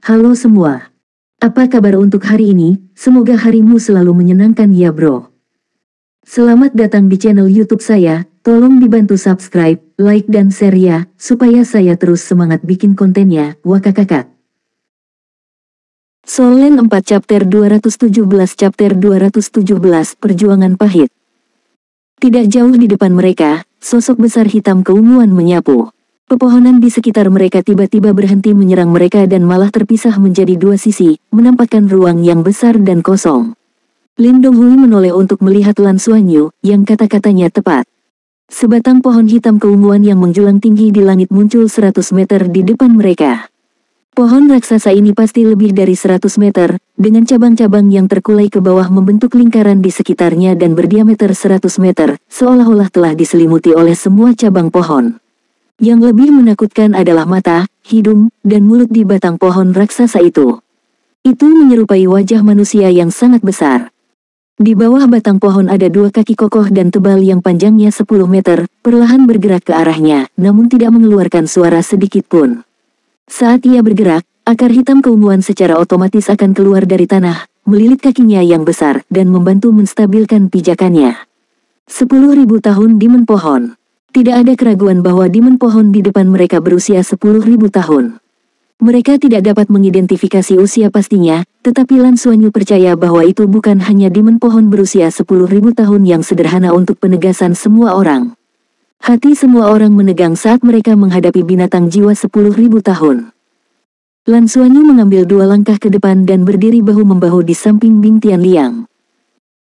Halo semua. Apa kabar untuk hari ini? Semoga harimu selalu menyenangkan ya bro. Selamat datang di channel YouTube saya. Tolong dibantu subscribe, like dan share ya, supaya saya terus semangat bikin kontennya. Wakakakak. Solen 4 chapter 217 Perjuangan Pahit. Tidak jauh di depan mereka, sosok besar hitam keunguan menyapu. Pepohonan di sekitar mereka tiba-tiba berhenti menyerang mereka dan malah terpisah menjadi dua sisi, menampakkan ruang yang besar dan kosong. Lin Donghui menoleh untuk melihat Lan Xuanyu, yang kata-katanya tepat. Sebatang pohon hitam keunguan yang menjulang tinggi di langit muncul 100 meter di depan mereka. Pohon raksasa ini pasti lebih dari 100 meter, dengan cabang-cabang yang terkulai ke bawah membentuk lingkaran di sekitarnya dan berdiameter 100 meter, seolah-olah telah diselimuti oleh semua cabang pohon. Yang lebih menakutkan adalah mata, hidung, dan mulut di batang pohon raksasa itu. Itu menyerupai wajah manusia yang sangat besar. Di bawah batang pohon ada dua kaki kokoh dan tebal yang panjangnya 10 meter, perlahan bergerak ke arahnya, namun tidak mengeluarkan suara sedikit pun. Saat ia bergerak, akar hitam keunguan secara otomatis akan keluar dari tanah, melilit kakinya yang besar, dan membantu menstabilkan pijakannya. 10.000 tahun Demon Pohon. Tidak ada keraguan bahwa Demon Pohon di depan mereka berusia 10.000 tahun. Mereka tidak dapat mengidentifikasi usia pastinya, tetapi Lan Xuanyu percaya bahwa itu bukan hanya Demon Pohon berusia 10.000 tahun yang sederhana untuk penegasan semua orang. Hati semua orang menegang saat mereka menghadapi binatang jiwa 10.000 tahun. Lan Xuanyu mengambil 2 langkah ke depan dan berdiri bahu-membahu di samping Bing Tianliang.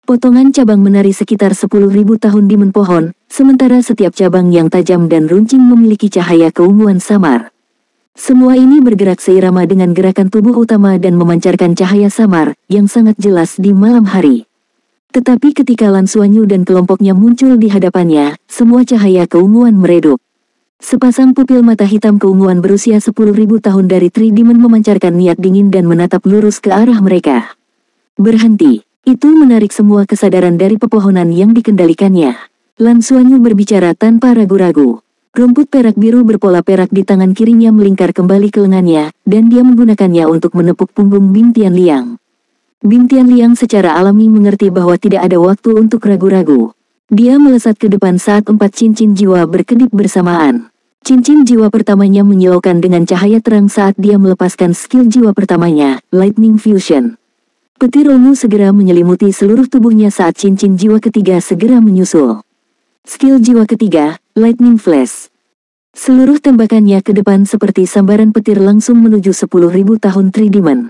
Potongan cabang menari sekitar 10.000 tahun Demon Pohon, sementara setiap cabang yang tajam dan runcing memiliki cahaya keunguan samar. Semua ini bergerak seirama dengan gerakan tubuh utama dan memancarkan cahaya samar, yang sangat jelas di malam hari. Tetapi ketika Lan Xuanyu dan kelompoknya muncul di hadapannya, semua cahaya keunguan meredup. Sepasang pupil mata hitam keunguan berusia 10.000 tahun dari Three Demon memancarkan niat dingin dan menatap lurus ke arah mereka. Berhenti. Itu menarik semua kesadaran dari pepohonan yang dikendalikannya. Lan Xuanyu berbicara tanpa ragu-ragu. Rumput perak biru berpola perak di tangan kirinya melingkar kembali ke lengannya, dan dia menggunakannya untuk menepuk punggung Bing Tianliang. Bing Tianliang secara alami mengerti bahwa tidak ada waktu untuk ragu-ragu. Dia melesat ke depan saat 4 cincin jiwa berkedip bersamaan. Cincin jiwa pertamanya menyilaukan dengan cahaya terang saat dia melepaskan skill jiwa pertamanya, Lightning Fusion. Petir ungu segera menyelimuti seluruh tubuhnya saat cincin jiwa ketiga segera menyusul. Skill jiwa ketiga, Lightning Flash. Seluruh tembakannya ke depan seperti sambaran petir langsung menuju 10.000 tahun Three Demon.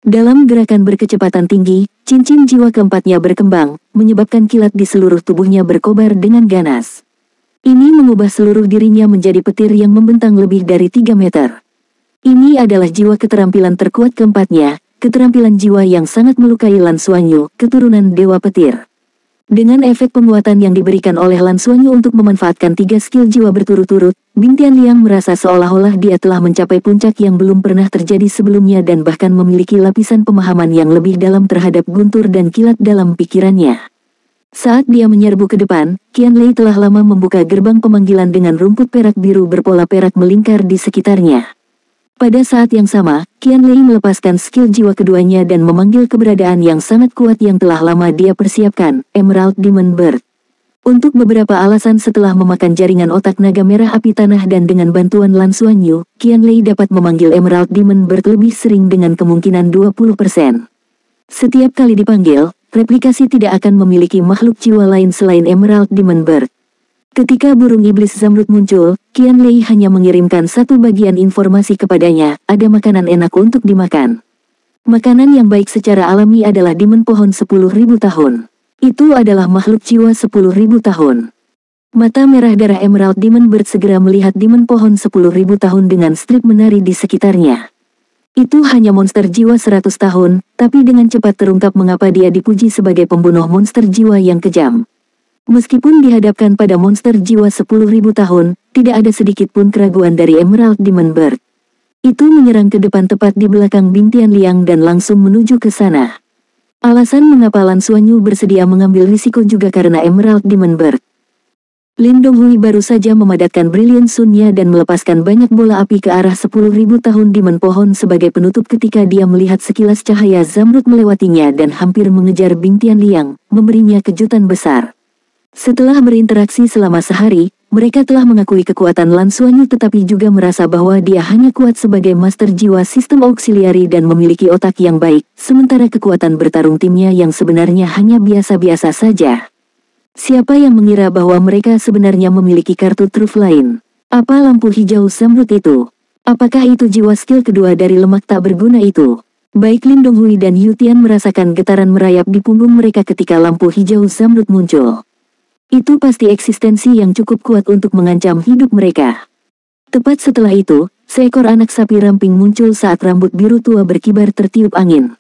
Dalam gerakan berkecepatan tinggi, cincin jiwa keempatnya berkembang, menyebabkan kilat di seluruh tubuhnya berkobar dengan ganas. Ini mengubah seluruh dirinya menjadi petir yang membentang lebih dari 3 meter. Ini adalah jiwa keterampilan terkuat keempatnya, keterampilan jiwa yang sangat melukai Lan Xuanyu, keturunan Dewa Petir. Dengan efek penguatan yang diberikan oleh Lan Xuanyu untuk memanfaatkan 3 skill jiwa berturut-turut, Bing Tianliang merasa seolah-olah dia telah mencapai puncak yang belum pernah terjadi sebelumnya dan bahkan memiliki lapisan pemahaman yang lebih dalam terhadap guntur dan kilat dalam pikirannya. Saat dia menyerbu ke depan, Qianlei telah lama membuka gerbang pemanggilan dengan rumput perak biru berpola perak melingkar di sekitarnya. Pada saat yang sama, Qianlei melepaskan skill jiwa keduanya dan memanggil keberadaan yang sangat kuat yang telah lama dia persiapkan, Emerald Demon Bird. Untuk beberapa alasan setelah memakan jaringan otak naga merah api tanah dan dengan bantuan Lan Xuanyu, Qianlei dapat memanggil Emerald Demon Bird lebih sering dengan kemungkinan 20%. Setiap kali dipanggil, replikasi tidak akan memiliki makhluk jiwa lain selain Emerald Demon Bird. Ketika burung iblis Zamrud muncul, Qianlei hanya mengirimkan satu bagian informasi kepadanya, ada makanan enak untuk dimakan. Makanan yang baik secara alami adalah Demon Pohon 10.000 tahun. Itu adalah makhluk jiwa 10.000 tahun. Mata merah darah Emerald Demon Bird segera melihat Demon Pohon 10.000 tahun dengan strip menari di sekitarnya. Itu hanya monster jiwa 100 tahun, tapi dengan cepat terungkap mengapa dia dipuji sebagai pembunuh monster jiwa yang kejam. Meskipun dihadapkan pada monster jiwa 10.000 tahun, tidak ada sedikit pun keraguan dari Emerald Demon Bird. Itu menyerang ke depan tepat di belakang Bing Tianliang dan langsung menuju ke sana. Alasan mengapa Lan Xuanyu bersedia mengambil risiko juga karena Emerald Demon Bird. Lin Donghui baru saja memadatkan Brilliant Sun-nya dan melepaskan banyak bola api ke arah 10.000 tahun dimen pohon sebagai penutup ketika dia melihat sekilas cahaya zamrud melewatinya dan hampir mengejar Bing Tianliang, memberinya kejutan besar. Setelah berinteraksi selama sehari, mereka telah mengakui kekuatan Lan Xuanyu tetapi juga merasa bahwa dia hanya kuat sebagai master jiwa sistem auxiliary dan memiliki otak yang baik, sementara kekuatan bertarung timnya yang sebenarnya hanya biasa-biasa saja. Siapa yang mengira bahwa mereka sebenarnya memiliki kartu truf lain? Apa lampu hijau zamrud itu? Apakah itu jiwa skill kedua dari lemak tak berguna itu? Baik Lin Donghui dan Yu Tian merasakan getaran merayap di punggung mereka ketika lampu hijau zamrud muncul. Itu pasti eksistensi yang cukup kuat untuk mengancam hidup mereka. Tepat setelah itu, seekor anak sapi ramping muncul saat rambut biru tua berkibar tertiup angin.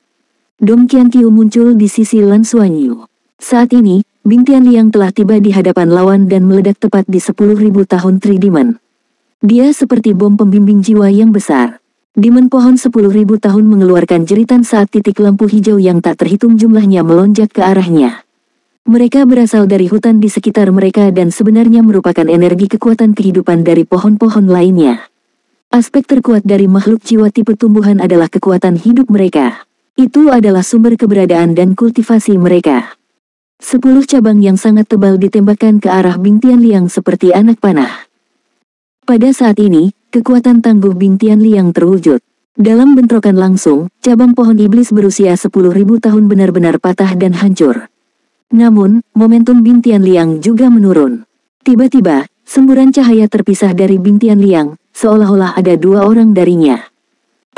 Dong Qianqiu muncul di sisi Lan Xuanyu. Saat ini, Bing Tianliang telah tiba di hadapan lawan dan meledak tepat di 10.000 tahun Tridimen. Dia seperti bom pembimbing jiwa yang besar. Dimen pohon 10.000 tahun mengeluarkan jeritan saat titik lampu hijau yang tak terhitung jumlahnya melonjak ke arahnya. Mereka berasal dari hutan di sekitar mereka dan sebenarnya merupakan energi kekuatan kehidupan dari pohon-pohon lainnya. Aspek terkuat dari makhluk jiwa tipe tumbuhan adalah kekuatan hidup mereka. Itu adalah sumber keberadaan dan kultivasi mereka. 10 cabang yang sangat tebal ditembakkan ke arah Bing Tianliang seperti anak panah. Pada saat ini, kekuatan tangguh Bing Tianliang terwujud. Dalam bentrokan langsung, cabang pohon iblis berusia 10.000 tahun benar-benar patah dan hancur. Namun, momentum Bing Tianliang juga menurun. Tiba-tiba, semburan cahaya terpisah dari Bing Tianliang, seolah-olah ada dua orang darinya.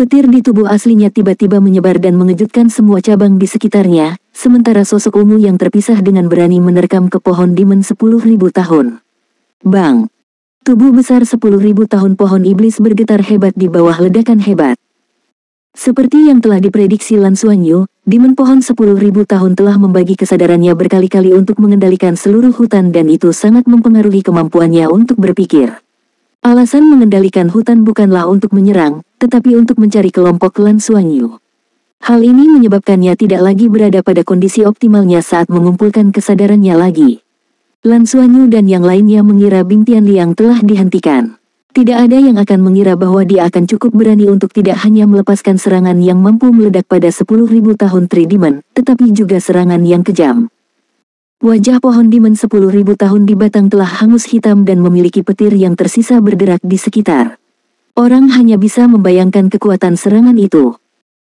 Petir di tubuh aslinya tiba-tiba menyebar dan mengejutkan semua cabang di sekitarnya, sementara sosok ungu yang terpisah dengan berani menerkam ke pohon dimen 10.000 tahun. Bang! Tubuh besar 10.000 tahun pohon iblis bergetar hebat di bawah ledakan hebat. Seperti yang telah diprediksi Lan Xuanyu, dimen pohon 10.000 tahun telah membagi kesadarannya berkali-kali untuk mengendalikan seluruh hutan dan itu sangat mempengaruhi kemampuannya untuk berpikir. Alasan mengendalikan hutan bukanlah untuk menyerang, tetapi untuk mencari kelompok Lan Xuanyu. Hal ini menyebabkannya tidak lagi berada pada kondisi optimalnya saat mengumpulkan kesadarannya lagi. Lan Xuanyu dan yang lainnya mengira Bing Tianliang telah dihentikan. Tidak ada yang akan mengira bahwa dia akan cukup berani untuk tidak hanya melepaskan serangan yang mampu meledak pada 10.000 tahun Tridimen, tetapi juga serangan yang kejam. Wajah pohon dimen 10.000 tahun di batang telah hangus hitam dan memiliki petir yang tersisa bergerak di sekitar. Orang hanya bisa membayangkan kekuatan serangan itu.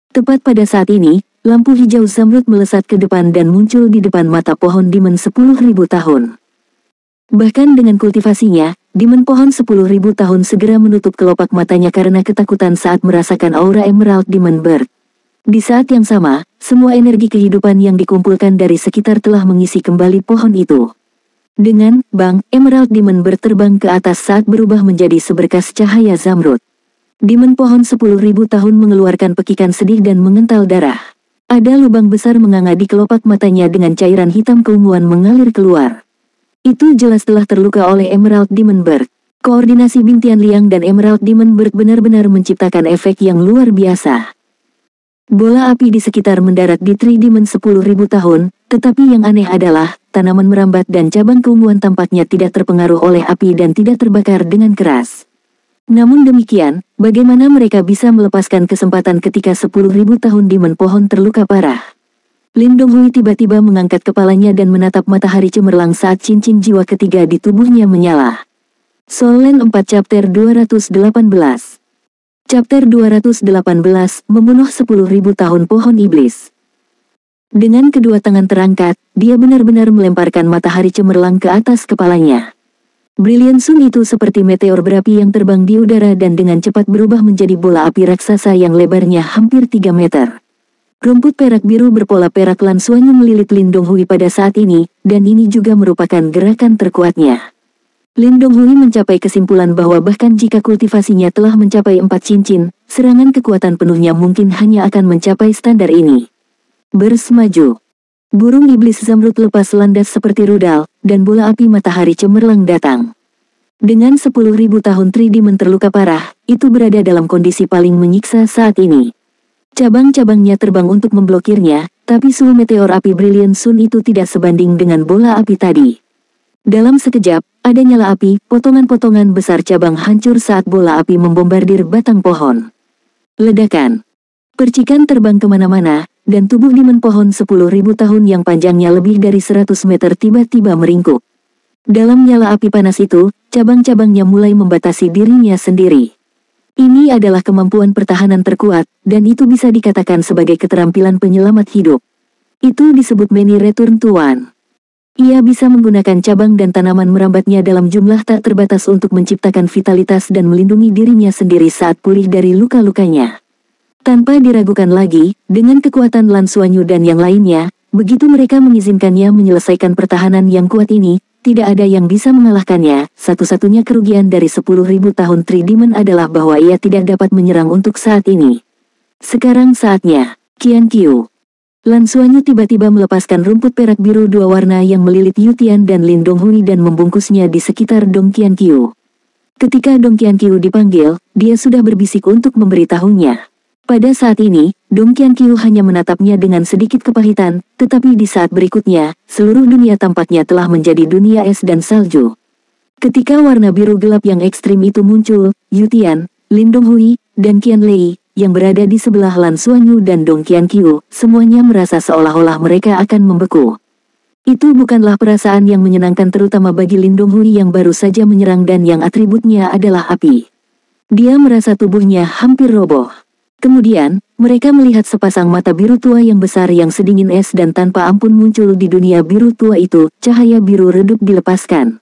Tepat pada saat ini, lampu hijau zamrud melesat ke depan dan muncul di depan mata pohon dimen 10.000 tahun. Bahkan dengan kultivasinya, dimen pohon 10.000 tahun segera menutup kelopak matanya karena ketakutan saat merasakan aura Emerald Demon Bird. Di saat yang sama, semua energi kehidupan yang dikumpulkan dari sekitar telah mengisi kembali pohon itu. Dengan bang, Emerald Demon Bird terbang ke atas saat berubah menjadi seberkas cahaya zamrud. Dimen pohon 10.000 tahun mengeluarkan pekikan sedih dan mengental darah. Ada lubang besar menganga di kelopak matanya dengan cairan hitam keunguan mengalir keluar. Itu jelas telah terluka oleh Emerald Demon Bird. Koordinasi Bing Tianliang dan Emerald Demon Bird benar-benar menciptakan efek yang luar biasa. Bola api di sekitar mendarat di Tridimen 10.000 tahun, tetapi yang aneh adalah, tanaman merambat dan cabang keunguan tampaknya tidak terpengaruh oleh api dan tidak terbakar dengan keras. Namun demikian, bagaimana mereka bisa melepaskan kesempatan ketika 10.000 tahun dimen pohon terluka parah? Lin Donghui tiba-tiba mengangkat kepalanya dan menatap matahari cemerlang saat cincin jiwa ketiga di tubuhnya menyala. Soul Land 4 Chapter 218 Chapter 218, Membunuh 10.000 tahun pohon iblis. Dengan kedua tangan terangkat, dia benar-benar melemparkan matahari cemerlang ke atas kepalanya. Brilliant Sun itu seperti meteor berapi yang terbang di udara dan dengan cepat berubah menjadi bola api raksasa yang lebarnya hampir 3 meter. Rumput perak biru berpola perak Lan Xuanyu melilit Lin Donghui pada saat ini, dan ini juga merupakan gerakan terkuatnya. Lin Donghui mencapai kesimpulan bahwa bahkan jika kultivasinya telah mencapai 4 cincin, serangan kekuatan penuhnya mungkin hanya akan mencapai standar ini. Bersemaju. Burung iblis zamrud lepas landas seperti rudal, dan bola api matahari cemerlang datang. Dengan 10.000 tahun Tridimen terluka parah, itu berada dalam kondisi paling menyiksa saat ini. Cabang-cabangnya terbang untuk memblokirnya, tapi suhu meteor api Brilliant Sun itu tidak sebanding dengan bola api tadi. Dalam sekejap, ada nyala api, potongan-potongan besar cabang hancur saat bola api membombardir batang pohon. Ledakan. Percikan terbang kemana-mana, dan tubuh Demon pohon 10.000 tahun yang panjangnya lebih dari 100 meter tiba-tiba meringkuk. Dalam nyala api panas itu, cabang-cabangnya mulai membatasi dirinya sendiri. Ini adalah kemampuan pertahanan terkuat, dan itu bisa dikatakan sebagai keterampilan penyelamat hidup. Itu disebut Many Return to One. Ia bisa menggunakan cabang dan tanaman merambatnya dalam jumlah tak terbatas untuk menciptakan vitalitas dan melindungi dirinya sendiri saat pulih dari luka-lukanya. Tanpa diragukan lagi, dengan kekuatan Lan Xuanyu dan yang lainnya, begitu mereka mengizinkannya menyelesaikan pertahanan yang kuat ini, tidak ada yang bisa mengalahkannya. Satu-satunya kerugian dari 10.000 tahun Three Demon adalah bahwa ia tidak dapat menyerang untuk saat ini. Sekarang saatnya, Qian Qiu. Lan Xuanyu tiba-tiba melepaskan rumput perak biru dua warna yang melilit Yutian dan Lin Donghui dan membungkusnya di sekitar Dong Qian Qiu. Ketika Dong Qian Qiu dipanggil, dia sudah berbisik untuk memberitahunya. Pada saat ini, Dong Qian Qiu hanya menatapnya dengan sedikit kepahitan, tetapi di saat berikutnya, seluruh dunia tampaknya telah menjadi dunia es dan salju. Ketika warna biru gelap yang ekstrim itu muncul, Yutian, Lin Donghui, dan Qian Lei, yang berada di sebelah Lan Xuanyu dan Dong Qian Qiu, semuanya merasa seolah-olah mereka akan membeku. Itu bukanlah perasaan yang menyenangkan terutama bagi Lin Donghui yang baru saja menyerang dan yang atributnya adalah api. Dia merasa tubuhnya hampir roboh. Kemudian, mereka melihat sepasang mata biru tua yang besar yang sedingin es dan tanpa ampun muncul di dunia biru tua itu, cahaya biru redup dilepaskan.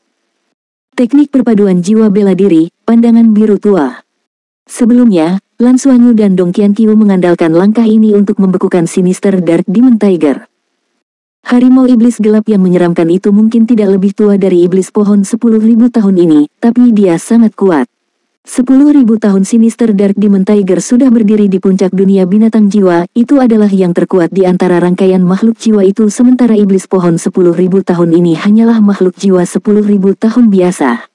Teknik perpaduan jiwa bela diri, pandangan biru tua. Sebelumnya, Lan Xuanyu dan Dong Qian Qiu mengandalkan langkah ini untuk membekukan Sinister Dark Demon Tiger. Harimau iblis gelap yang menyeramkan itu mungkin tidak lebih tua dari iblis pohon 10.000 tahun ini, tapi dia sangat kuat. 10.000 tahun Sinister Dark Demon Tiger sudah berdiri di puncak dunia binatang jiwa, itu adalah yang terkuat di antara rangkaian makhluk jiwa itu sementara iblis pohon 10.000 tahun ini hanyalah makhluk jiwa 10.000 tahun biasa.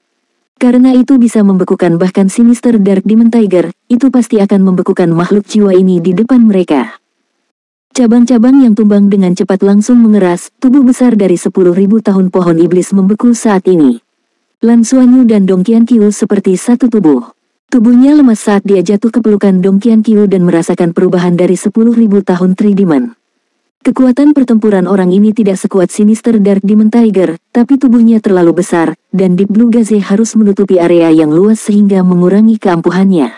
Karena itu bisa membekukan bahkan Sinister Dark Demon Tiger, itu pasti akan membekukan makhluk jiwa ini di depan mereka. Cabang-cabang yang tumbang dengan cepat langsung mengeras, tubuh besar dari 10.000 tahun pohon iblis membeku saat ini. Lan Xuanyu dan Dong Qian Qiu seperti satu tubuh. Tubuhnya lemas saat dia jatuh ke pelukan Dong Qian Qiu dan merasakan perubahan dari 10.000 tahun Three Demon. Kekuatan pertempuran orang ini tidak sekuat Sinister Dark Demon Tiger, tapi tubuhnya terlalu besar, dan Deep Blue Gaze harus menutupi area yang luas sehingga mengurangi keampuhannya.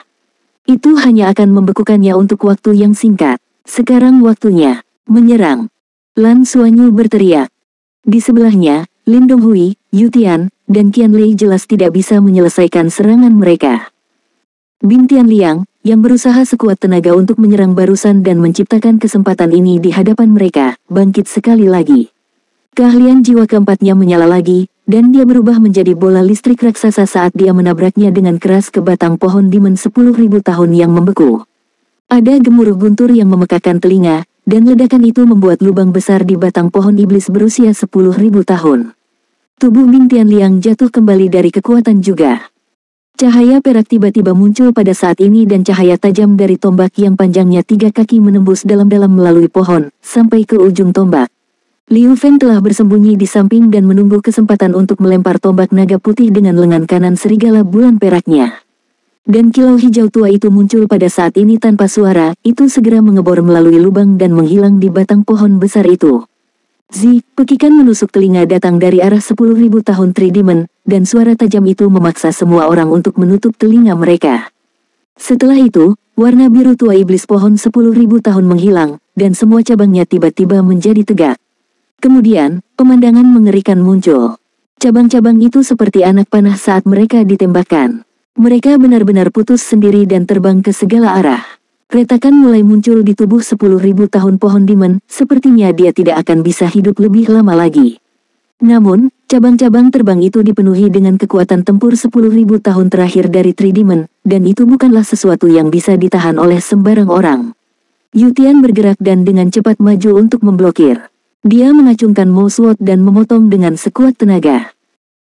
Itu hanya akan membekukannya untuk waktu yang singkat. Sekarang waktunya menyerang. Lan Xuanyu berteriak. Di sebelahnya, Lin Donghui, Yutian, dan Qian Lei jelas tidak bisa menyelesaikan serangan mereka. Bin Tianliang, yang berusaha sekuat tenaga untuk menyerang barusan dan menciptakan kesempatan ini di hadapan mereka, bangkit sekali lagi. Keahlian jiwa keempatnya menyala lagi, dan dia berubah menjadi bola listrik raksasa saat dia menabraknya dengan keras ke batang pohon Demon 10.000 tahun yang membeku. Ada gemuruh guntur yang memekakan telinga, dan ledakan itu membuat lubang besar di batang pohon iblis berusia 10.000 tahun. Tubuh Bin Tianliang jatuh kembali dari kekuatan juga. Cahaya perak tiba-tiba muncul pada saat ini dan cahaya tajam dari tombak yang panjangnya 3 kaki menembus dalam-dalam melalui pohon, sampai ke ujung tombak. Liu Feng telah bersembunyi di samping dan menunggu kesempatan untuk melempar tombak naga putih dengan lengan kanan serigala bulan peraknya. Dan kilau hijau tua itu muncul pada saat ini tanpa suara, itu segera mengebor melalui lubang dan menghilang di batang pohon besar itu. Zi, pekikan menusuk telinga datang dari arah 10.000 tahun Three Demon, dan suara tajam itu memaksa semua orang untuk menutup telinga mereka. Setelah itu, warna biru tua iblis pohon 10.000 tahun menghilang, dan semua cabangnya tiba-tiba menjadi tegak. Kemudian, pemandangan mengerikan muncul. Cabang-cabang itu seperti anak panah saat mereka ditembakkan. Mereka benar-benar putus sendiri dan terbang ke segala arah. Retakan mulai muncul di tubuh 10.000 tahun pohon Demon, sepertinya dia tidak akan bisa hidup lebih lama lagi. Namun, cabang-cabang terbang itu dipenuhi dengan kekuatan tempur 10.000 tahun terakhir dari Three Demon, dan itu bukanlah sesuatu yang bisa ditahan oleh sembarang orang. Yutian bergerak dan dengan cepat maju untuk memblokir. Dia mengacungkan Mo Sword dan memotong dengan sekuat tenaga.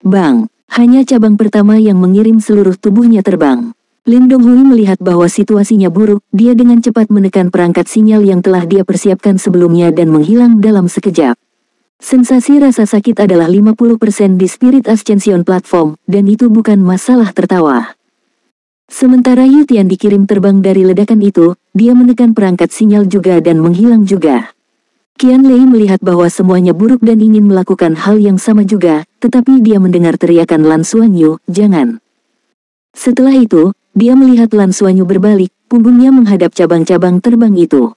Bang! Hanya cabang pertama yang mengirim seluruh tubuhnya terbang. Lin Donghui melihat bahwa situasinya buruk, dia dengan cepat menekan perangkat sinyal yang telah dia persiapkan sebelumnya dan menghilang dalam sekejap. Sensasi rasa sakit adalah 50% di Spirit Ascension Platform, dan itu bukan masalah tertawa. Sementara Yu Tian dikirim terbang dari ledakan itu, dia menekan perangkat sinyal juga dan menghilang juga. Qian Lei melihat bahwa semuanya buruk dan ingin melakukan hal yang sama juga, tetapi dia mendengar teriakan Lan Xuanyu, "Jangan!" Setelah itu, dia melihat Lan Xuanyu berbalik, punggungnya menghadap cabang-cabang terbang itu.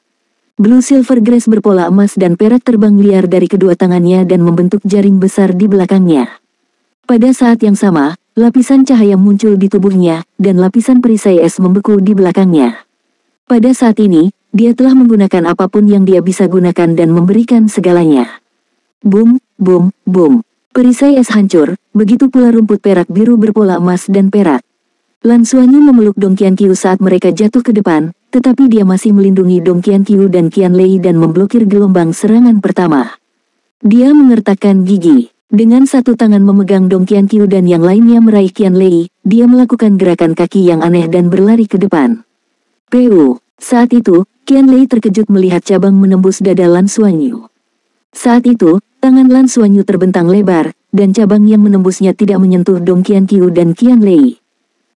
Blue Silver Grass berpola emas dan perak terbang liar dari kedua tangannya dan membentuk jaring besar di belakangnya. Pada saat yang sama, lapisan cahaya muncul di tubuhnya, dan lapisan perisai es membeku di belakangnya. Pada saat ini, dia telah menggunakan apapun yang dia bisa gunakan dan memberikan segalanya. Boom, boom, boom. Perisai es hancur, begitu pula rumput perak biru berpola emas dan perak. Lan Xuanyu memeluk Dong Qianqiu saat mereka jatuh ke depan, tetapi dia masih melindungi Dong Qianqiu dan Qian Lei dan memblokir gelombang serangan pertama. Dia mengertakkan gigi. Dengan satu tangan memegang Dong Qianqiu dan yang lainnya meraih Qian Lei, dia melakukan gerakan kaki yang aneh dan berlari ke depan. Pu. Saat itu, Qian Lei terkejut melihat cabang menembus dada Lan Xuanyu. Saat itu, tangan Lan Xuanyu terbentang lebar, dan cabang yang menembusnya tidak menyentuh Dong Qianqiu dan Qian Lei.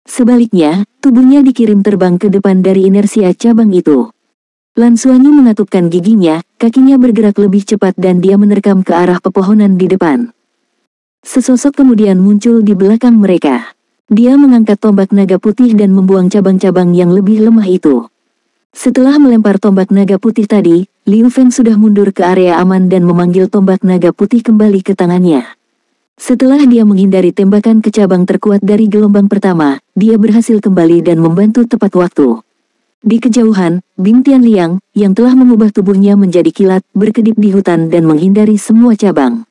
Sebaliknya, tubuhnya dikirim terbang ke depan dari inersia cabang itu. Lan Xuanyu mengatupkan giginya, kakinya bergerak lebih cepat dan dia menerkam ke arah pepohonan di depan. Sesosok kemudian muncul di belakang mereka. Dia mengangkat tombak naga putih dan membuang cabang-cabang yang lebih lemah itu. Setelah melempar tombak naga putih tadi, Liu Feng sudah mundur ke area aman dan memanggil tombak naga putih kembali ke tangannya. Setelah dia menghindari tembakan ke cabang terkuat dari gelombang pertama, dia berhasil kembali dan membantu tepat waktu. Di kejauhan, Bing Tianliang, yang telah mengubah tubuhnya menjadi kilat, berkedip di hutan dan menghindari semua cabang.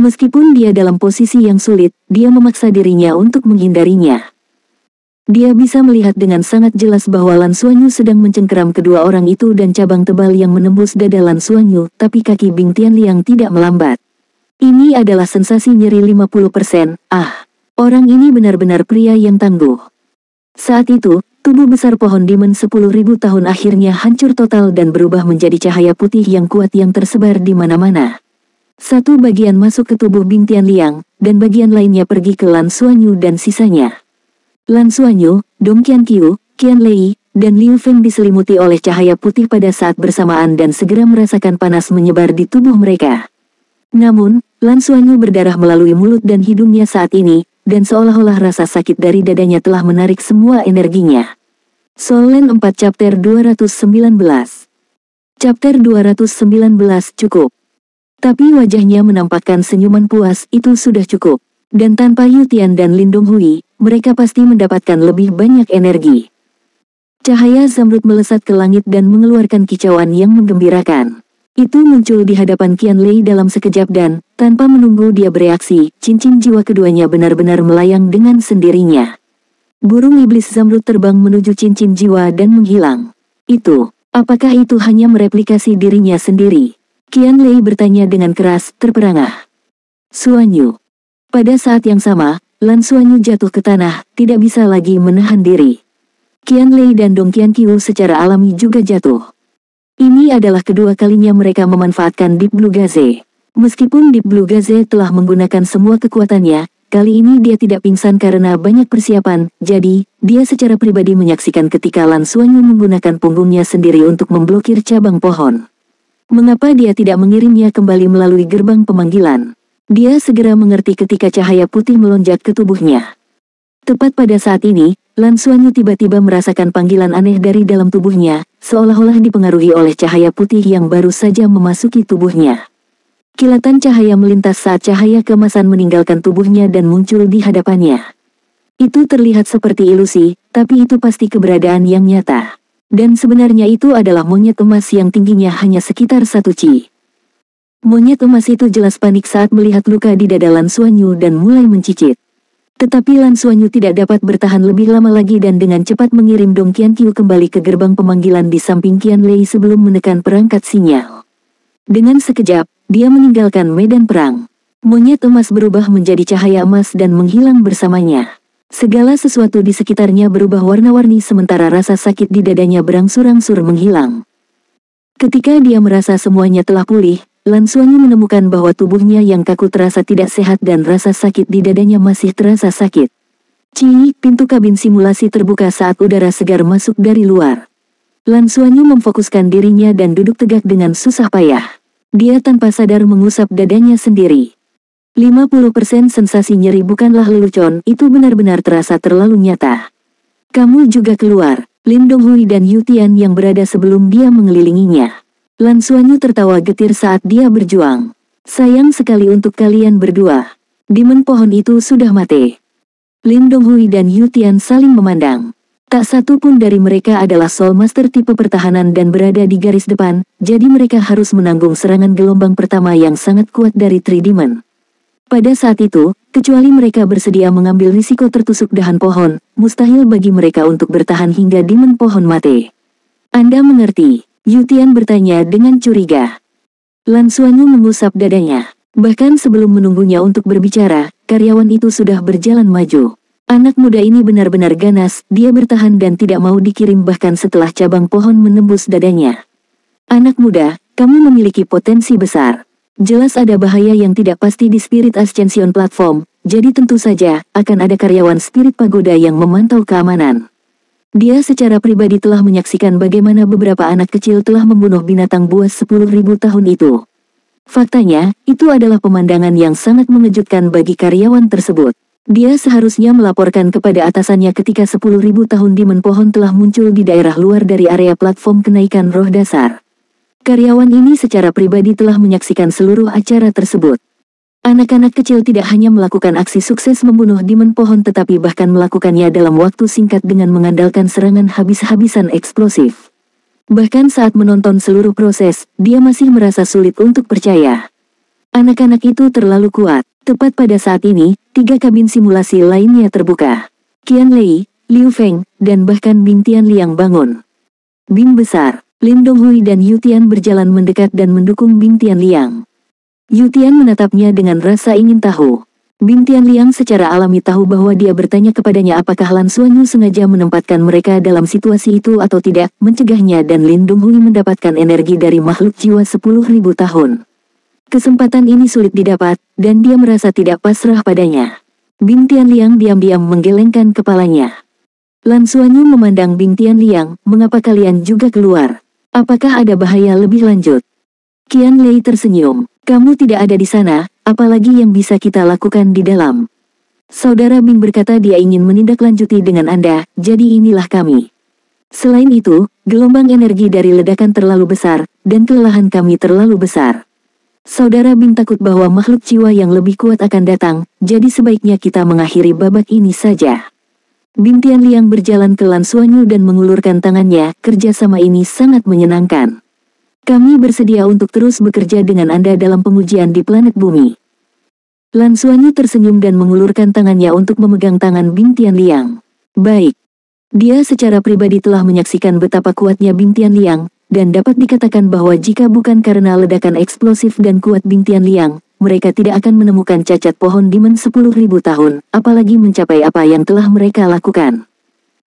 Meskipun dia dalam posisi yang sulit, dia memaksa dirinya untuk menghindarinya. Dia bisa melihat dengan sangat jelas bahwa Lan Xuanyu sedang mencengkeram kedua orang itu dan cabang tebal yang menembus dada Lan Xuanyu, tapi kaki Bing Tianliang tidak melambat. Ini adalah sensasi nyeri 50%, orang ini benar-benar pria yang tangguh. Saat itu, tubuh besar pohon Demon 10.000 tahun akhirnya hancur total dan berubah menjadi cahaya putih yang kuat yang tersebar di mana-mana. Satu bagian masuk ke tubuh Bing Tianliang, dan bagian lainnya pergi ke Lan Xuanyu dan sisanya. Lan Xuanyu, Dong Qianqiu, Qian Lei, dan Liu Feng diselimuti oleh cahaya putih pada saat bersamaan dan segera merasakan panas menyebar di tubuh mereka. Namun, Lan Xuanyu berdarah melalui mulut dan hidungnya saat ini, dan seolah-olah rasa sakit dari dadanya telah menarik semua energinya. Soul Land 4 Chapter 219. Chapter 219 cukup. Tapi wajahnya menampakkan senyuman puas, itu sudah cukup. Dan tanpa Yu Tian dan Lin Donghui, mereka pasti mendapatkan lebih banyak energi. Cahaya zamrud melesat ke langit dan mengeluarkan kicauan yang menggembirakan. Itu muncul di hadapan Qian Lei dalam sekejap dan, tanpa menunggu dia bereaksi, cincin jiwa keduanya benar-benar melayang dengan sendirinya. Burung iblis zamrud terbang menuju cincin jiwa dan menghilang. Apakah itu hanya mereplikasi dirinya sendiri? Qian Lei bertanya dengan keras, terperangah. Xuanyu. Pada saat yang sama, Lan Xuanyu jatuh ke tanah, tidak bisa lagi menahan diri. Qian Lei dan Dong Qianqiu secara alami juga jatuh. Ini adalah kedua kalinya mereka memanfaatkan Deep Blue Gaze. Meskipun Deep Blue Gaze telah menggunakan semua kekuatannya, kali ini dia tidak pingsan karena banyak persiapan, jadi, dia secara pribadi menyaksikan ketika Lan Xuanyu menggunakan punggungnya sendiri untuk memblokir cabang pohon. Mengapa dia tidak mengirimnya kembali melalui gerbang pemanggilan? Dia segera mengerti ketika cahaya putih melonjak ke tubuhnya. Tepat pada saat ini, Lan Xuanyu tiba-tiba merasakan panggilan aneh dari dalam tubuhnya, seolah-olah dipengaruhi oleh cahaya putih yang baru saja memasuki tubuhnya. Kilatan cahaya melintas saat cahaya keemasan meninggalkan tubuhnya dan muncul di hadapannya. Itu terlihat seperti ilusi, tapi itu pasti keberadaan yang nyata. Dan sebenarnya itu adalah monyet emas yang tingginya hanya sekitar 1 ci. Monyet emas itu jelas panik saat melihat luka di dada Lan Xuanyu dan mulai mencicit. Tetapi Lan Xuanyu tidak dapat bertahan lebih lama lagi dan dengan cepat mengirim Dong Qianqiu kembali ke gerbang pemanggilan di samping Qian Lei sebelum menekan perangkat sinyal. Dengan sekejap, dia meninggalkan medan perang. Monyet emas berubah menjadi cahaya emas dan menghilang bersamanya. Segala sesuatu di sekitarnya berubah warna-warni sementara rasa sakit di dadanya berangsur-angsur menghilang. Ketika dia merasa semuanya telah pulih, Lan Suanyu menemukan bahwa tubuhnya yang kaku terasa tidak sehat dan rasa sakit di dadanya masih terasa sakit. Pintu kabin simulasi terbuka saat udara segar masuk dari luar. Lan Suanyu memfokuskan dirinya dan duduk tegak dengan susah payah. Dia tanpa sadar mengusap dadanya sendiri. 50% sensasi nyeri bukanlah lelucon, itu benar-benar terasa terlalu nyata. Kamu juga keluar, Lin Donghui dan Yu Tian yang berada sebelum dia mengelilinginya. Lan Suanyu tertawa getir saat dia berjuang. Sayang sekali untuk kalian berdua. Demon pohon itu sudah mati. Lin Donghui dan Yu Tian saling memandang. Tak satu pun dari mereka adalah Soul Master tipe pertahanan dan berada di garis depan, jadi mereka harus menanggung serangan gelombang pertama yang sangat kuat dari Three Demon. Pada saat itu, kecuali mereka bersedia mengambil risiko tertusuk dahan pohon, mustahil bagi mereka untuk bertahan hingga Demon pohon mati. Anda mengerti? Yu Tian bertanya dengan curiga. Lan Suanyu mengusap dadanya. Bahkan sebelum menunggunya untuk berbicara, karyawan itu sudah berjalan maju. Anak muda ini benar-benar ganas, dia bertahan dan tidak mau dikirim bahkan setelah cabang pohon menembus dadanya. Anak muda, kamu memiliki potensi besar. Jelas ada bahaya yang tidak pasti di Spirit Ascension Platform, jadi tentu saja akan ada karyawan Spirit Pagoda yang memantau keamanan. Dia secara pribadi telah menyaksikan bagaimana beberapa anak kecil telah membunuh binatang buas 10.000 tahun itu. Faktanya, itu adalah pemandangan yang sangat mengejutkan bagi karyawan tersebut. Dia seharusnya melaporkan kepada atasannya ketika 10.000 tahun Demon pohon telah muncul di daerah luar dari area platform kenaikan roh dasar. Karyawan ini secara pribadi telah menyaksikan seluruh acara tersebut. Anak-anak kecil tidak hanya melakukan aksi sukses membunuh Demon pohon tetapi bahkan melakukannya dalam waktu singkat dengan mengandalkan serangan habis-habisan eksplosif. Bahkan saat menonton seluruh proses, dia masih merasa sulit untuk percaya. Anak-anak itu terlalu kuat. Tepat pada saat ini, 3 kabin simulasi lainnya terbuka. Qian Lei, Liu Feng, dan bahkan Bing Tianliang bangun. Bing besar, Lin Donghui dan Yu Tian berjalan mendekat dan mendukung Bing Tianliang. Yu Tian menatapnya dengan rasa ingin tahu. Bing Tianliang secara alami tahu bahwa dia bertanya kepadanya apakah Lan Suanyu sengaja menempatkan mereka dalam situasi itu atau tidak, mencegahnya dan Lin Donghui mendapatkan energi dari makhluk jiwa 10.000 tahun. Kesempatan ini sulit didapat, dan dia merasa tidak pasrah padanya. Bing Tianliang diam-diam menggelengkan kepalanya. Lan Suanyu memandang Bing Tianliang, mengapa kalian juga keluar? Apakah ada bahaya lebih lanjut? Qian Lei tersenyum. Kamu tidak ada di sana, apalagi yang bisa kita lakukan di dalam. Saudara Bing berkata dia ingin menindaklanjuti dengan Anda, jadi inilah kami. Selain itu, gelombang energi dari ledakan terlalu besar, dan kelelahan kami terlalu besar. Saudara Bing takut bahwa makhluk jiwa yang lebih kuat akan datang, jadi sebaiknya kita mengakhiri babak ini saja. Bing Tianliang berjalan ke Lan Suanyu dan mengulurkan tangannya, kerjasama ini sangat menyenangkan. Kami bersedia untuk terus bekerja dengan Anda dalam pengujian di planet bumi. Lan Suanyu tersenyum dan mengulurkan tangannya untuk memegang tangan Bing Tianliang. Baik. Dia secara pribadi telah menyaksikan betapa kuatnya Bing Tianliang, dan dapat dikatakan bahwa jika bukan karena ledakan eksplosif dan kuat Bing Tianliang, mereka tidak akan menemukan cacat pohon Demon 10.000 tahun, apalagi mencapai apa yang telah mereka lakukan.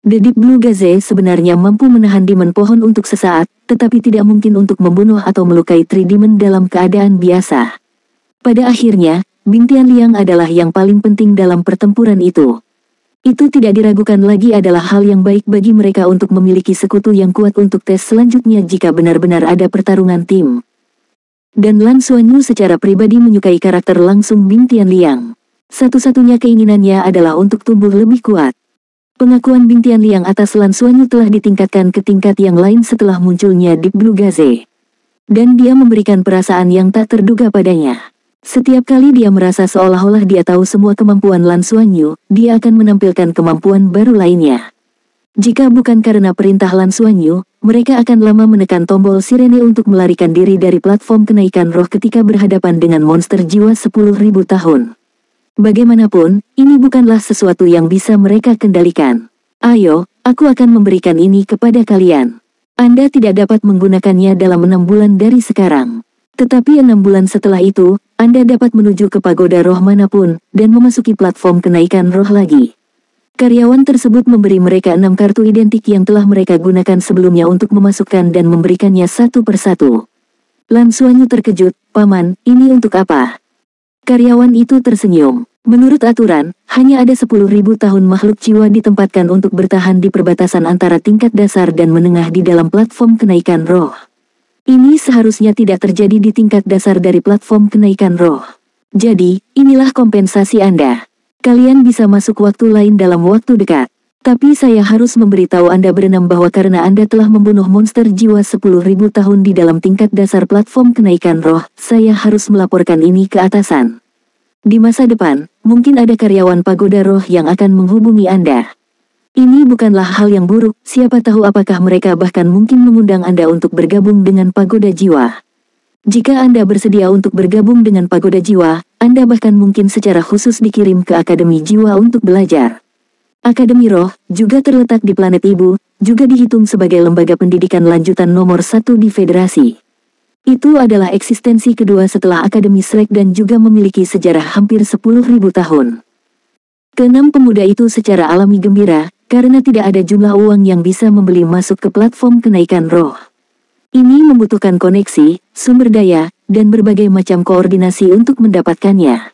The Deep Blue Gaze sebenarnya mampu menahan Demon pohon untuk sesaat, tetapi tidak mungkin untuk membunuh atau melukai Three Demon dalam keadaan biasa. Pada akhirnya, Bing Tianliang adalah yang paling penting dalam pertempuran itu. Itu tidak diragukan lagi adalah hal yang baik bagi mereka untuk memiliki sekutu yang kuat untuk tes selanjutnya jika benar-benar ada pertarungan tim. Dan Lan Suanyu secara pribadi menyukai karakter langsung Bing Tianliang. Satu-satunya keinginannya adalah untuk tumbuh lebih kuat. Pengakuan Bing Tianliang atas Lan Suanyu telah ditingkatkan ke tingkat yang lain setelah munculnya Deep Blue Gaze. Dan dia memberikan perasaan yang tak terduga padanya. Setiap kali dia merasa seolah-olah dia tahu semua kemampuan Lan Suanyu, dia akan menampilkan kemampuan baru lainnya. Jika bukan karena perintah Lan Suanyu, mereka akan lama menekan tombol sirene untuk melarikan diri dari platform kenaikan roh ketika berhadapan dengan monster jiwa 10.000 tahun. Bagaimanapun, ini bukanlah sesuatu yang bisa mereka kendalikan. Ayo, aku akan memberikan ini kepada kalian. Anda tidak dapat menggunakannya dalam 6 bulan dari sekarang. Tetapi 6 bulan setelah itu, Anda dapat menuju ke pagoda roh manapun, dan memasuki platform kenaikan roh lagi. Karyawan tersebut memberi mereka 6 kartu identik yang telah mereka gunakan sebelumnya untuk memasukkan dan memberikannya satu persatu. Lan Xuanyu terkejut, "Paman, ini untuk apa?" Karyawan itu tersenyum. Menurut aturan, hanya ada 10.000 tahun makhluk jiwa ditempatkan untuk bertahan di perbatasan antara tingkat dasar dan menengah di dalam platform kenaikan roh. Ini seharusnya tidak terjadi di tingkat dasar dari platform kenaikan roh. Jadi, inilah kompensasi Anda. Kalian bisa masuk waktu lain dalam waktu dekat. Tapi saya harus memberitahu Anda berenam bahwa karena Anda telah membunuh monster jiwa 10.000 tahun di dalam tingkat dasar platform kenaikan roh, saya harus melaporkan ini ke atasan. Di masa depan, mungkin ada karyawan pagoda roh yang akan menghubungi Anda. Ini bukanlah hal yang buruk, siapa tahu apakah mereka bahkan mungkin mengundang Anda untuk bergabung dengan pagoda jiwa. Jika Anda bersedia untuk bergabung dengan pagoda jiwa, Anda bahkan mungkin secara khusus dikirim ke Akademi Jiwa untuk belajar. Akademi Roh, juga terletak di planet Ibu, juga dihitung sebagai lembaga pendidikan lanjutan nomor 1 di Federasi. Itu adalah eksistensi kedua setelah Akademi Shrek dan juga memiliki sejarah hampir 10.000 tahun. Keenam pemuda itu secara alami gembira, karena tidak ada jumlah uang yang bisa membeli masuk ke platform kenaikan roh. Ini membutuhkan koneksi, sumber daya, dan berbagai macam koordinasi untuk mendapatkannya.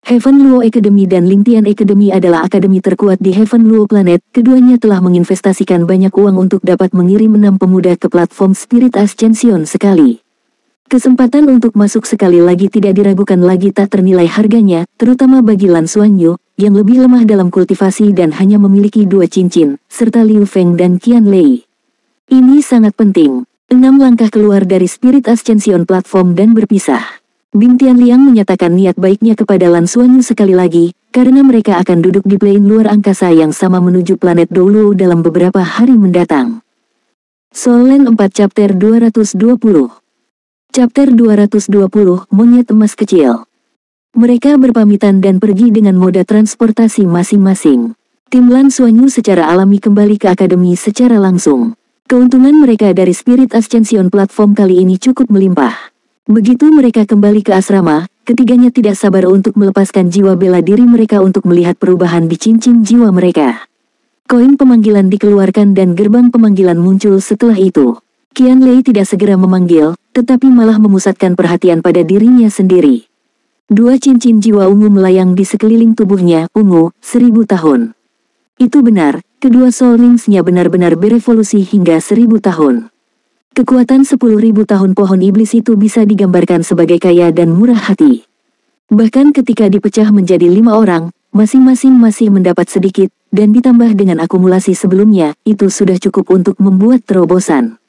Heaven Luo Academy dan Lingtian Academy adalah akademi terkuat di Heaven Luo Planet. Keduanya telah menginvestasikan banyak uang untuk dapat mengirim 6 pemuda ke platform Spirit Ascension sekali. Kesempatan untuk masuk sekali lagi tidak diragukan lagi, tak ternilai harganya, terutama bagi Lan Xuanyu, yang lebih lemah dalam kultivasi dan hanya memiliki 2 cincin, serta Liu Feng dan Qian Lei. Ini sangat penting. 6 langkah keluar dari Spirit Ascension platform dan berpisah. Bing Tianliang menyatakan niat baiknya kepada Lan Xuanyu sekali lagi, karena mereka akan duduk di plane luar angkasa yang sama menuju planet Douluo dalam beberapa hari mendatang. Soul Land 4 Chapter 220. Chapter 220, Monyet Emas Kecil. Mereka berpamitan dan pergi dengan moda transportasi masing-masing. Tim Lan Xuanyu secara alami kembali ke akademi secara langsung. Keuntungan mereka dari Spirit Ascension platform kali ini cukup melimpah. Begitu mereka kembali ke asrama, ketiganya tidak sabar untuk melepaskan jiwa bela diri mereka untuk melihat perubahan di cincin jiwa mereka. Koin pemanggilan dikeluarkan dan gerbang pemanggilan muncul setelah itu. Qian Lei tidak segera memanggil, tetapi malah memusatkan perhatian pada dirinya sendiri. 2 cincin jiwa ungu melayang di sekeliling tubuhnya, ungu, 1000 tahun. Itu benar, kedua Soul Rings-nya benar-benar berevolusi hingga 1000 tahun. Kekuatan 10.000 tahun pohon iblis itu bisa digambarkan sebagai kaya dan murah hati. Bahkan ketika dipecah menjadi 5 orang, masing-masing masih mendapat sedikit, dan ditambah dengan akumulasi sebelumnya, itu sudah cukup untuk membuat terobosan.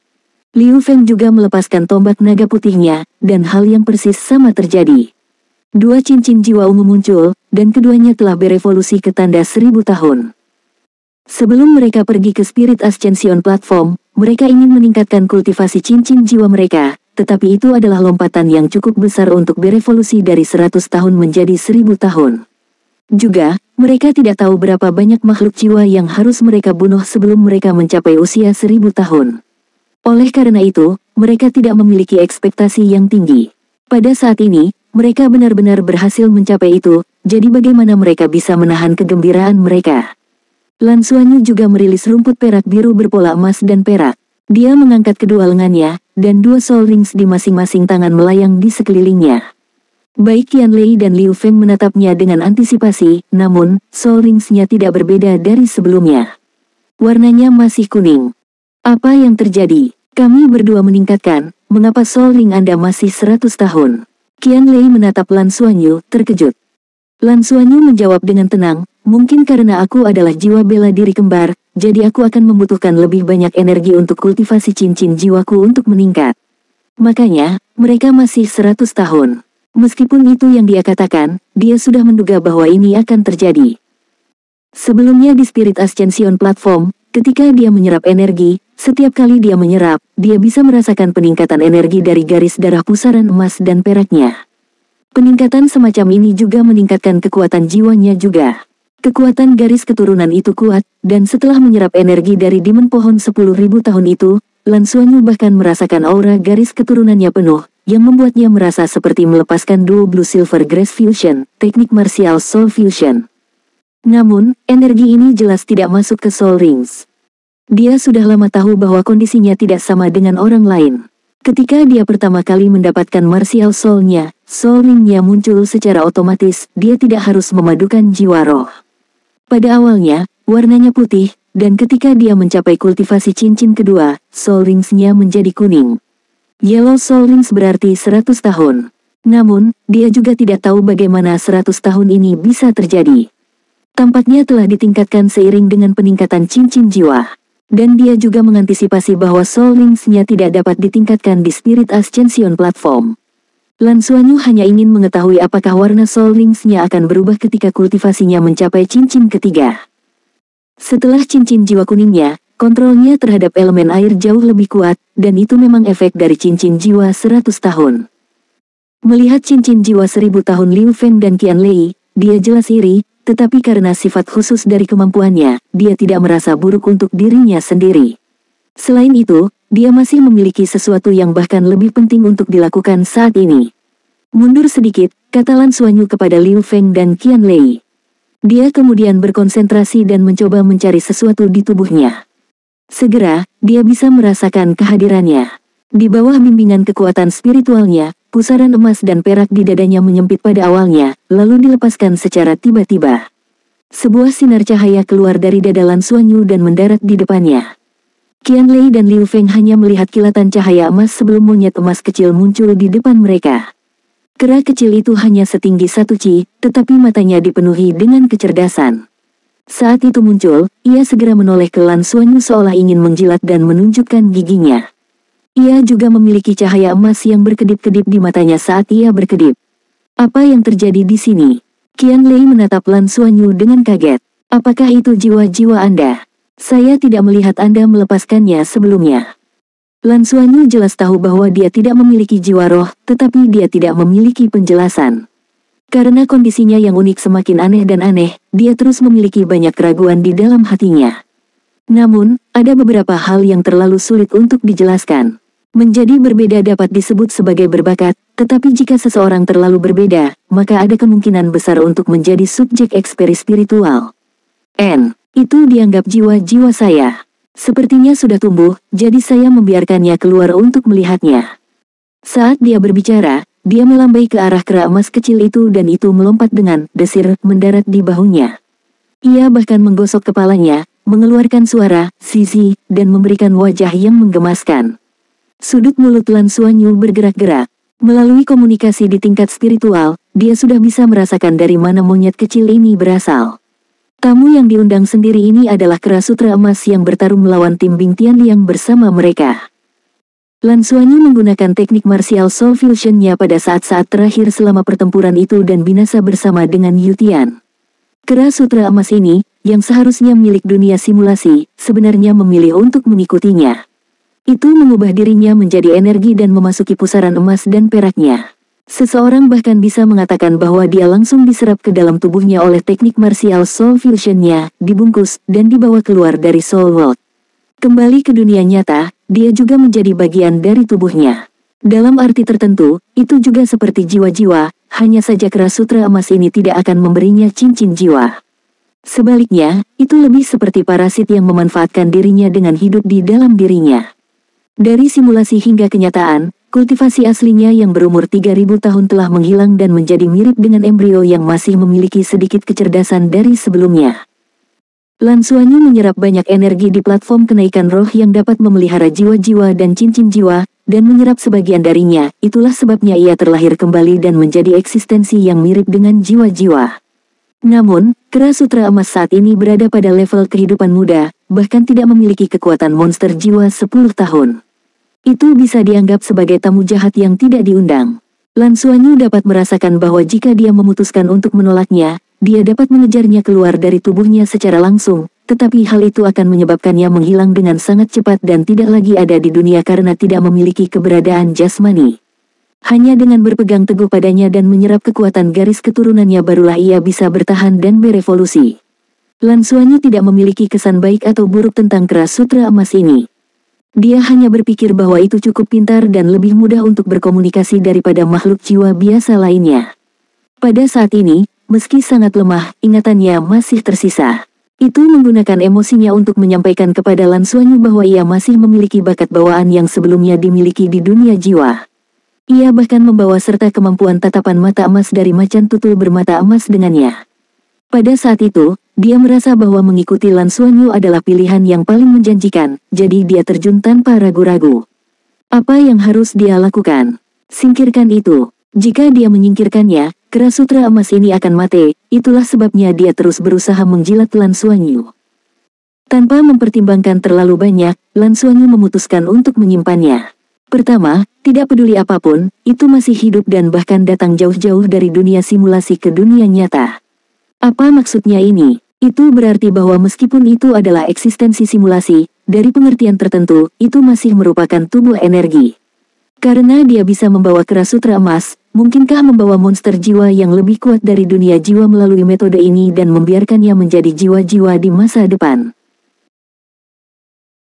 Liu Feng juga melepaskan tombak naga putihnya, dan hal yang persis sama terjadi. 2 cincin jiwa ungu muncul, dan keduanya telah berevolusi ke tanda 1000 tahun. Sebelum mereka pergi ke Spirit Ascension platform, mereka ingin meningkatkan kultivasi cincin jiwa mereka, tetapi itu adalah lompatan yang cukup besar untuk berevolusi dari 100 tahun menjadi 1000 tahun. Juga, mereka tidak tahu berapa banyak makhluk jiwa yang harus mereka bunuh sebelum mereka mencapai usia 1000 tahun. Oleh karena itu, mereka tidak memiliki ekspektasi yang tinggi. Pada saat ini, mereka benar-benar berhasil mencapai itu, jadi bagaimana mereka bisa menahan kegembiraan mereka? Lan Xuanyu juga merilis rumput perak biru berpola emas dan perak. Dia mengangkat kedua lengannya, dan 2 Soul Rings di masing-masing tangan melayang di sekelilingnya. Baik Qian Lei dan Liu Feng menatapnya dengan antisipasi, namun, Soul Rings-nya tidak berbeda dari sebelumnya. Warnanya masih kuning. Apa yang terjadi? Kami berdua meningkatkan, mengapa Soul Ring Anda masih 100 tahun? Qian Lei menatap Lan Xuanyu, terkejut. Lan Xuanyu menjawab dengan tenang, mungkin karena aku adalah jiwa bela diri kembar, jadi aku akan membutuhkan lebih banyak energi untuk kultivasi cincin jiwaku untuk meningkat. Makanya, mereka masih 100 tahun. Meskipun itu yang dia katakan, dia sudah menduga bahwa ini akan terjadi. Sebelumnya di Spirit Ascension platform, ketika dia menyerap energi, setiap kali dia menyerap, dia bisa merasakan peningkatan energi dari garis darah pusaran emas dan peraknya. Peningkatan semacam ini juga meningkatkan kekuatan jiwanya juga. Kekuatan garis keturunan itu kuat, dan setelah menyerap energi dari demon pohon 10.000 tahun itu, Lan Xuanyu bahkan merasakan aura garis keturunannya penuh, yang membuatnya merasa seperti melepaskan duo Blue Silver Grace Fusion, teknik martial Soul Fusion. Namun, energi ini jelas tidak masuk ke Soul Rings. Dia sudah lama tahu bahwa kondisinya tidak sama dengan orang lain. Ketika dia pertama kali mendapatkan martial soul-nya, soul ring-nya muncul secara otomatis, dia tidak harus memadukan jiwa roh. Pada awalnya, warnanya putih, dan ketika dia mencapai kultivasi cincin kedua, soul rings-nya menjadi kuning. Yellow soul rings berarti 100 tahun. Namun, dia juga tidak tahu bagaimana 100 tahun ini bisa terjadi. Tampaknya telah ditingkatkan seiring dengan peningkatan cincin jiwa. Dan dia juga mengantisipasi bahwa soul rings-nya tidak dapat ditingkatkan di Spirit Ascension Platform. Lan Xuanyu hanya ingin mengetahui apakah warna soul rings-nya akan berubah ketika kultivasinya mencapai cincin ketiga. Setelah cincin jiwa kuningnya, kontrolnya terhadap elemen air jauh lebih kuat, dan itu memang efek dari cincin jiwa 100 tahun. Melihat cincin jiwa 1000 tahun Liu Feng dan Qian Lei, dia jelas iri. Tetapi karena sifat khusus dari kemampuannya, dia tidak merasa buruk untuk dirinya sendiri. Selain itu, dia masih memiliki sesuatu yang bahkan lebih penting untuk dilakukan saat ini. Mundur sedikit, kata Lan Xuanyu kepada Liu Feng dan Qian Lei. Dia kemudian berkonsentrasi dan mencoba mencari sesuatu di tubuhnya. Segera, dia bisa merasakan kehadirannya. Di bawah bimbingan kekuatan spiritualnya, pusaran emas dan perak di dadanya menyempit pada awalnya, lalu dilepaskan secara tiba-tiba. Sebuah sinar cahaya keluar dari dada Lan Xuanyu dan mendarat di depannya. Qian Lei dan Liu Feng hanya melihat kilatan cahaya emas sebelum monyet emas kecil muncul di depan mereka. Kera kecil itu hanya setinggi 1 ci, tetapi matanya dipenuhi dengan kecerdasan. Saat itu muncul, ia segera menoleh ke Lan Xuanyu seolah ingin menjilat dan menunjukkan giginya. Ia juga memiliki cahaya emas yang berkedip-kedip di matanya saat ia berkedip. Apa yang terjadi di sini? Qian Lei menatap Lan Xuanyu dengan kaget. Apakah itu jiwa-jiwa Anda? Saya tidak melihat Anda melepaskannya sebelumnya. Lan Xuanyu jelas tahu bahwa dia tidak memiliki jiwa roh, tetapi dia tidak memiliki penjelasan. Karena kondisinya yang unik semakin aneh dan aneh, dia terus memiliki banyak keraguan di dalam hatinya. Namun, ada beberapa hal yang terlalu sulit untuk dijelaskan. Menjadi berbeda dapat disebut sebagai berbakat, tetapi jika seseorang terlalu berbeda, maka ada kemungkinan besar untuk menjadi subjek eksperi spiritual. Itu dianggap jiwa-jiwa saya. Sepertinya sudah tumbuh, jadi saya membiarkannya keluar untuk melihatnya. Saat dia berbicara, dia melambai ke arah kera emas kecil itu dan itu melompat dengan desir mendarat di bahunya. Ia bahkan menggosok kepalanya, mengeluarkan suara, zizi, dan memberikan wajah yang menggemaskan. Sudut mulut Lan Xuanyu bergerak-gerak. Melalui komunikasi di tingkat spiritual, dia sudah bisa merasakan dari mana monyet kecil ini berasal. Tamu yang diundang sendiri ini adalah kera sutra emas yang bertarung melawan tim Bing Tianliang bersama mereka. Lan Xuanyu menggunakan teknik martial soul fusion-nya pada saat-saat terakhir selama pertempuran itu dan binasa bersama dengan Yu Tian. Kera sutra emas ini, yang seharusnya milik dunia simulasi, sebenarnya memilih untuk mengikutinya. Itu mengubah dirinya menjadi energi dan memasuki pusaran emas dan peraknya. Seseorang bahkan bisa mengatakan bahwa dia langsung diserap ke dalam tubuhnya oleh teknik martial soul fusion-nya, dibungkus, dan dibawa keluar dari soul world. Kembali ke dunia nyata, dia juga menjadi bagian dari tubuhnya. Dalam arti tertentu, itu juga seperti jiwa-jiwa, hanya saja kera sutra emas ini tidak akan memberinya cincin jiwa. Sebaliknya, itu lebih seperti parasit yang memanfaatkan dirinya dengan hidup di dalam dirinya. Dari simulasi hingga kenyataan, kultivasi aslinya yang berumur 3000 tahun telah menghilang dan menjadi mirip dengan embrio yang masih memiliki sedikit kecerdasan dari sebelumnya. Lan Xuanyu menyerap banyak energi di platform kenaikan roh yang dapat memelihara jiwa-jiwa dan cincin jiwa, dan menyerap sebagian darinya. Itulah sebabnya ia terlahir kembali dan menjadi eksistensi yang mirip dengan jiwa-jiwa. Namun, kera sutra emas saat ini berada pada level kehidupan muda, bahkan tidak memiliki kekuatan monster jiwa 10 tahun. Itu bisa dianggap sebagai tamu jahat yang tidak diundang. Lan Xuanyu dapat merasakan bahwa jika dia memutuskan untuk menolaknya, dia dapat mengejarnya keluar dari tubuhnya secara langsung, tetapi hal itu akan menyebabkannya menghilang dengan sangat cepat dan tidak lagi ada di dunia karena tidak memiliki keberadaan jasmani. Hanya dengan berpegang teguh padanya dan menyerap kekuatan garis keturunannya barulah ia bisa bertahan dan berevolusi. Lan Xuanyu tidak memiliki kesan baik atau buruk tentang kera sutra emas ini. Dia hanya berpikir bahwa itu cukup pintar dan lebih mudah untuk berkomunikasi daripada makhluk jiwa biasa lainnya. Pada saat ini, meski sangat lemah, ingatannya masih tersisa. Itu menggunakan emosinya untuk menyampaikan kepada Lan Xuanyu bahwa ia masih memiliki bakat bawaan yang sebelumnya dimiliki di dunia jiwa. Ia bahkan membawa serta kemampuan tatapan mata emas dari macan tutul bermata emas dengannya. Pada saat itu, dia merasa bahwa mengikuti Lan Xuanyu adalah pilihan yang paling menjanjikan, jadi dia terjun tanpa ragu-ragu. Apa yang harus dia lakukan? Singkirkan itu. Jika dia menyingkirkannya, kera sutra emas ini akan mati, itulah sebabnya dia terus berusaha menjilat Lan Xuanyu. Tanpa mempertimbangkan terlalu banyak, Lan Xuanyu memutuskan untuk menyimpannya. Pertama, tidak peduli apapun, itu masih hidup dan bahkan datang jauh-jauh dari dunia simulasi ke dunia nyata. Apa maksudnya ini? Itu berarti bahwa meskipun itu adalah eksistensi simulasi, dari pengertian tertentu, itu masih merupakan tubuh energi. Karena dia bisa membawa kera sutra emas, mungkinkah membawa monster jiwa yang lebih kuat dari dunia jiwa melalui metode ini dan membiarkannya menjadi jiwa-jiwa di masa depan?